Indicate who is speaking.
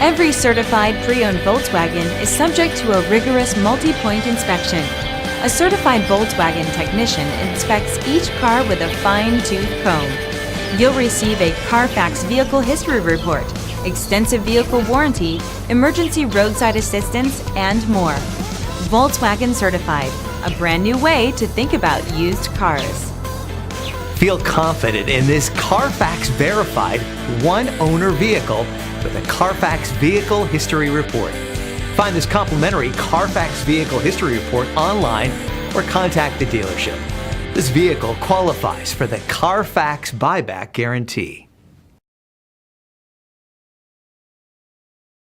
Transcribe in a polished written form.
Speaker 1: Every certified pre-owned Volkswagen is subject to a rigorous multi-point inspection. A certified Volkswagen technician inspects each car with a fine-tooth comb. You'll receive a CarFax vehicle history report, extensive vehicle warranty, emergency roadside assistance, and more. Volkswagen Certified, a brand new way to think about used cars.
Speaker 2: Feel confident in this CarFax verified one-owner vehicle with a CarFax Vehicle History Report. Find this complimentary CarFax Vehicle History Report online or contact the dealership. This vehicle qualifies for the CarFax Buyback Guarantee.